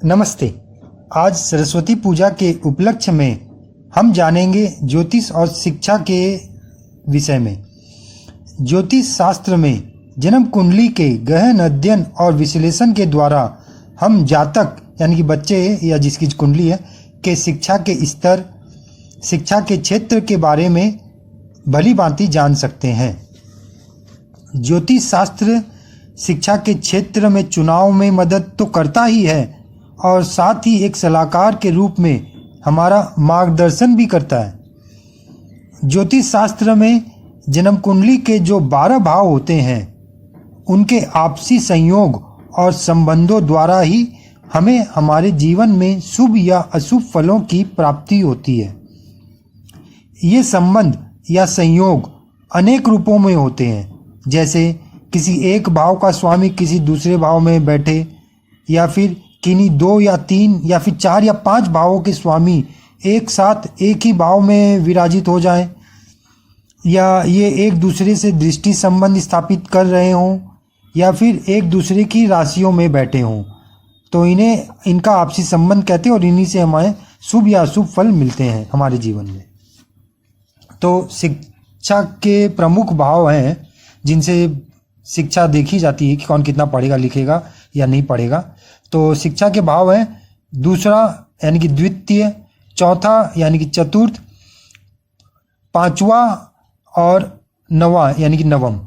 नमस्ते। आज सरस्वती पूजा के उपलक्ष्य में हम जानेंगे ज्योतिष और शिक्षा के विषय में। ज्योतिष शास्त्र में जन्म कुंडली के गहन अध्ययन और विश्लेषण के द्वारा हम जातक यानी कि बच्चे या जिसकी कुंडली है के शिक्षा के स्तर, शिक्षा के क्षेत्र के बारे में भली भांति जान सकते हैं। ज्योतिष शास्त्र शिक्षा के क्षेत्र में चुनाव में मदद तो करता ही है और साथ ही एक सलाहकार के रूप में हमारा मार्गदर्शन भी करता है। ज्योतिष शास्त्र में जन्म कुंडली के जो 12 भाव होते हैं उनके आपसी संयोग और संबंधों द्वारा ही हमें हमारे जीवन में शुभ या अशुभ फलों की प्राप्ति होती है। ये संबंध या संयोग अनेक रूपों में होते हैं, जैसे किसी एक भाव का स्वामी किसी दूसरे भाव में बैठे, या फिर किन्हीं 2 या 3 या फिर 4 या 5 भावों के स्वामी एक साथ एक ही भाव में विराजित हो जाएं, या ये एक दूसरे से दृष्टि संबंध स्थापित कर रहे हों, या फिर एक दूसरे की राशियों में बैठे हों, तो इन्हें इनका आपसी संबंध कहते हैं और इन्हीं से हमें शुभ या अशुभ फल मिलते हैं हमारे जीवन में। तो शिक्षा के प्रमुख भाव हैं जिनसे शिक्षा देखी जाती है कि कौन कितना पढ़ेगा लिखेगा या नहीं पढ़ेगा। तो शिक्षा के भाव हैं दूसरा यानी कि द्वितीय, चौथा यानी कि चतुर्थ, पांचवा और नवा यानी कि नवम।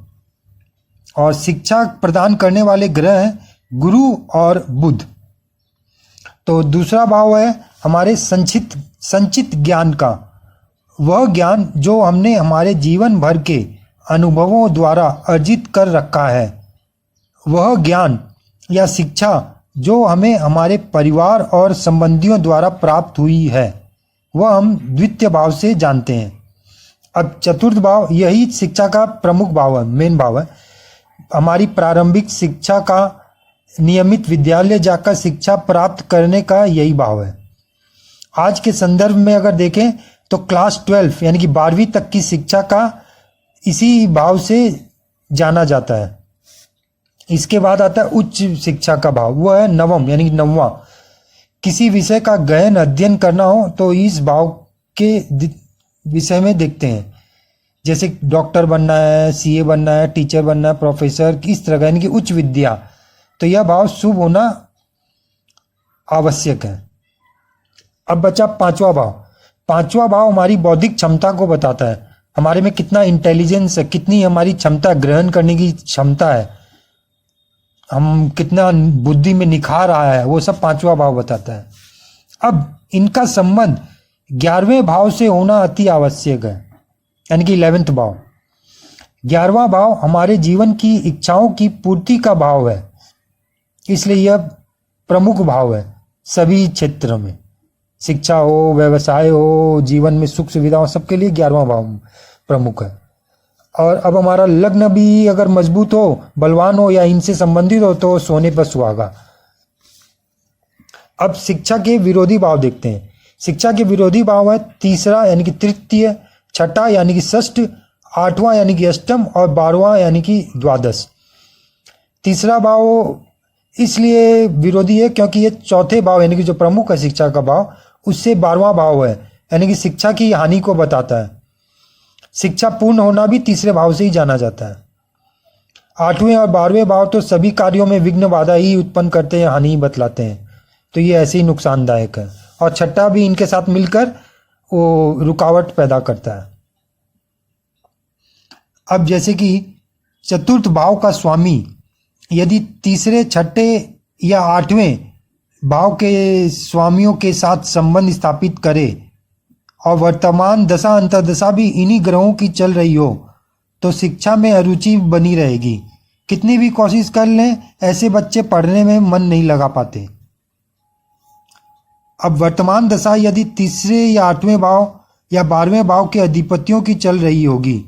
और शिक्षा प्रदान करने वाले ग्रह हैं गुरु और बुध। तो दूसरा भाव है हमारे संचित ज्ञान का, वह ज्ञान जो हमने हमारे जीवन भर के अनुभवों द्वारा अर्जित कर रखा है, वह ज्ञान या शिक्षा जो हमें हमारे परिवार और संबंधियों द्वारा प्राप्त हुई है, वह हम द्वितीय भाव से जानते हैं। अब चतुर्थ भाव यही शिक्षा का प्रमुख भाव है, मेन भाव है। हमारी प्रारंभिक शिक्षा का, नियमित विद्यालय जाकर शिक्षा प्राप्त करने का यही भाव है। आज के संदर्भ में अगर देखें तो क्लास 12 यानी कि 12वीं तक की शिक्षा का इसी भाव से जाना जाता है। इसके बाद आता है उच्च शिक्षा का भाव, वह है नवम यानी कि 9वां। किसी विषय का गहन अध्ययन करना हो तो इस भाव के विषय में देखते हैं, जैसे डॉक्टर बनना है, सीए बनना है, टीचर बनना है, प्रोफेसर, इस तरह का यानी कि उच्च विद्या। तो यह भाव शुभ होना आवश्यक है। अब बचा पांचवा भाव। पांचवा भाव हमारी बौद्धिक क्षमता को बताता है, हमारे में कितना इंटेलिजेंस है, कितनी हमारी क्षमता, ग्रहण करने की क्षमता है, हम कितना बुद्धि में निखार आया है, वो सब पांचवा भाव बताता है। अब इनका संबंध 11वें भाव से होना अति आवश्यक है, यानी कि 11th भाव। 11वां भाव हमारे जीवन की इच्छाओं की पूर्ति का भाव है, इसलिए यह प्रमुख भाव है सभी क्षेत्र में, शिक्षा हो, व्यवसाय हो, जीवन में सुख सुविधा हो, सबके लिए 11वां भाव प्रमुख है। और अब हमारा लग्न भी अगर मजबूत हो, बलवान हो या इनसे संबंधित हो तो सोने पर सुहागा। अब शिक्षा के विरोधी भाव देखते हैं। शिक्षा के विरोधी भाव है तीसरा यानी कि तृतीय, छठा यानी कि षष्ठ, 8वां यानी कि अष्टम और 12वां यानी कि द्वादश। तीसरा भाव इसलिए विरोधी है क्योंकि ये चौथे भाव यानी कि जो प्रमुख है शिक्षा का भाव, उससे 12वां भाव है, यानी कि शिक्षा की हानि को बताता है। शिक्षा पूर्ण होना भी तीसरे भाव से ही जाना जाता है। 8वें और 12वें भाव तो सभी कार्यों में विघ्न बाधा ही उत्पन्न करते हैं, हानि ही बतलाते हैं, तो ये ऐसे ही नुकसानदायक है। और छठा भी इनके साथ मिलकर वो रुकावट पैदा करता है। अब जैसे कि चतुर्थ भाव का स्वामी यदि तीसरे, छठे या 8वें भाव के स्वामियों के साथ संबंध स्थापित करे और वर्तमान दशा अंतर्दशा भी इन्हीं ग्रहों की चल रही हो तो शिक्षा में अरुचि बनी रहेगी। कितनी भी कोशिश कर लें, ऐसे बच्चे पढ़ने में मन नहीं लगा पाते। अब वर्तमान दशा यदि तीसरे या 8वें भाव या 12वें भाव के अधिपतियों की चल रही होगी,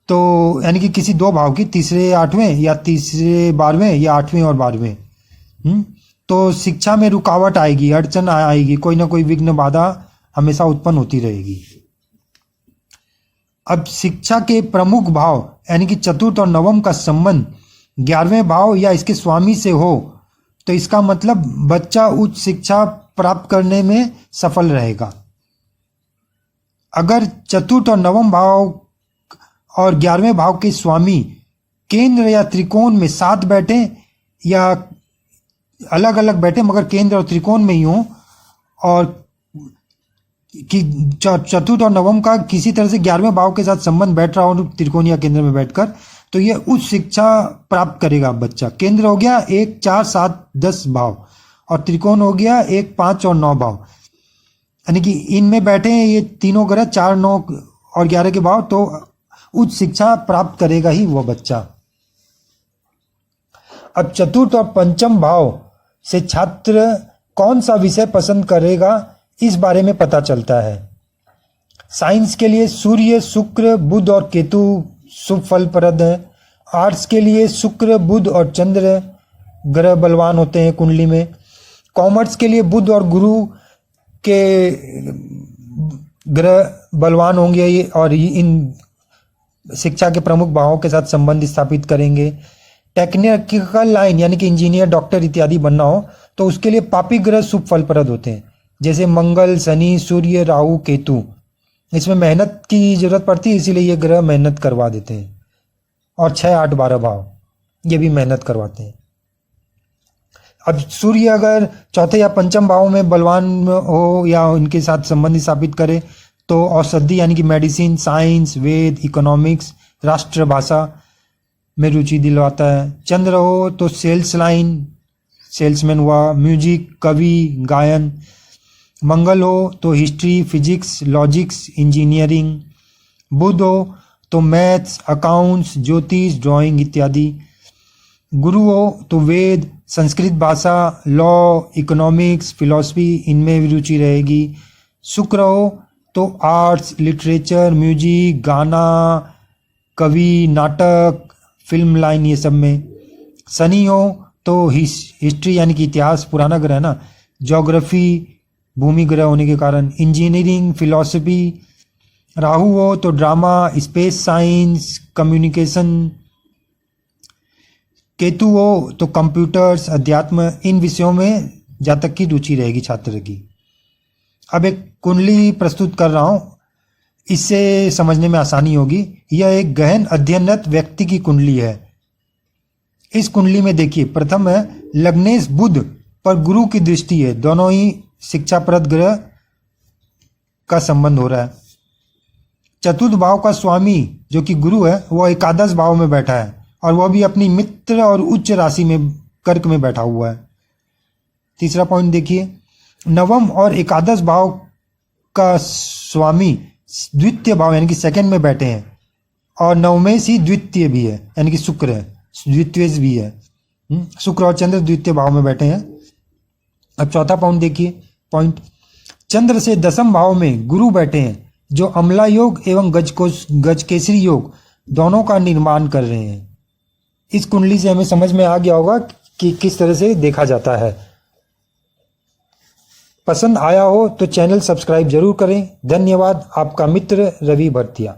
तो यानी कि किसी 2 भाव की, तीसरे 8वें या तीसरे 12वें या 8वें और 12वें, तो शिक्षा में रुकावट आएगी, अड़चन आएगी, कोई ना कोई विघ्न बाधा हमेशा उत्पन्न होती रहेगी। अब शिक्षा के प्रमुख भाव यानी कि चतुर्थ और नवम का संबंध 11वें भाव या इसके स्वामी से हो तो इसका मतलब बच्चा उच्च शिक्षा प्राप्त करने में सफल रहेगा। अगर चतुर्थ और नवम भाव और 11वें भाव के स्वामी केंद्र या त्रिकोण में साथ बैठे या अलग अलग बैठे मगर केंद्र और त्रिकोण में ही हो, और कि चतुर्थ और नवम का किसी तरह से 11वें भाव के साथ संबंध बैठ रहा हो त्रिकोण या केंद्र में बैठकर, तो यह उच्च शिक्षा प्राप्त करेगा बच्चा। केंद्र हो गया 1, 4, 7, 10 भाव, और त्रिकोण हो गया 1, 5 और 9 भाव, यानी कि इनमें बैठे हैं ये तीनों ग्रह 4, 9 और 11 के भाव, तो उच्च शिक्षा प्राप्त करेगा ही वह बच्चा। अब चतुर्थ और पंचम भाव से छात्र कौन सा विषय पसंद करेगा इस बारे में पता चलता है। साइंस के लिए सूर्य, शुक्र, बुध और केतु शुभ फलप्रद है। आर्ट्स के लिए शुक्र, बुध और चंद्र ग्रह बलवान होते हैं कुंडली में। कॉमर्स के लिए बुध और गुरु के ग्रह बलवान होंगे ये, और इन शिक्षा के प्रमुख भावों के साथ संबंध स्थापित करेंगे। टेक्निकल लाइन यानी कि इंजीनियर, डॉक्टर इत्यादि बनना हो तो उसके लिए पापी ग्रह शुभ फलप्रद होते हैं, जैसे मंगल, शनि, सूर्य, राहु, केतु। इसमें मेहनत की जरूरत पड़ती है, इसीलिए ये ग्रह मेहनत करवा देते हैं। और 6, 8, 12 भाव ये भी मेहनत करवाते हैं। अब सूर्य अगर चौथे या पंचम भाव में बलवान हो या उनके साथ संबंध स्थापित करे तो औषधि यानी कि मेडिसिन, साइंस, वेद, इकोनॉमिक्स, राष्ट्रभाषा में रुचि दिलवाता है। चंद्र हो तो सेल्स लाइन, सेल्समैन हुआ, म्यूजिक, कवि, गायन। मंगल हो तो हिस्ट्री, फिजिक्स, लॉजिक्स, इंजीनियरिंग। बुध हो तो मैथ्स, अकाउंट्स, ज्योतिष, ड्राइंग इत्यादि। गुरु हो तो वेद, संस्कृत भाषा, लॉ, इकोनॉमिक्स, फिलॉसफी, इनमें भी रुचि रहेगी। शुक्र हो तो आर्ट्स, लिटरेचर, म्यूजिक, गाना, कवि, नाटक, फिल्म लाइन, ये सब में। शनि हो तो हिस्ट्री यानी कि इतिहास, पुराना ग्रह है ना, ज्योग्राफी, भूमि ग्रह होने के कारण, इंजीनियरिंग, फिलॉसफी। राहु हो तो drama, space science, communication. Ketu हो तो कंप्यूटर्स, अध्यात्म, इन विषयों में जहाँ तक की रुचि रहेगी छात्र की। अब एक कुंडली प्रस्तुत कर रहा हूँ, इससे समझने में आसानी होगी। यह एक गहन अध्ययनरत व्यक्ति की कुंडली है। इस कुंडली में देखिए, प्रथम है लग्नेश बुध पर गुरु की दृष्टि है, दोनों ही शिक्षाप्रद ग्रह का संबंध हो रहा है। चतुर्थ भाव का स्वामी जो कि गुरु है वह एकादश भाव में बैठा है, और वह भी अपनी मित्र और उच्च राशि में कर्क में बैठा हुआ है। तीसरा पॉइंट देखिए, नवम और एकादश भाव का स्वामी द्वितीय भाव यानी कि सेकंड में बैठे हैं, और नवमेश ही द्वितीय भी है यानी कि शुक्र है, द्वितीय भी है। शुक्र और चंद्र द्वितीय भाव में बैठे हैं। अब चौथा पॉइंट देखिए, चंद्र से दसम भाव में गुरु बैठे हैं जो अमला योग एवं गजकेसरी योग दोनों का निर्माण कर रहे हैं। इस कुंडली से हमें समझ में आ गया होगा कि किस तरह से देखा जाता है। पसंद आया हो तो चैनल सब्सक्राइब जरूर करें। धन्यवाद। आपका मित्र रवि भरतिया।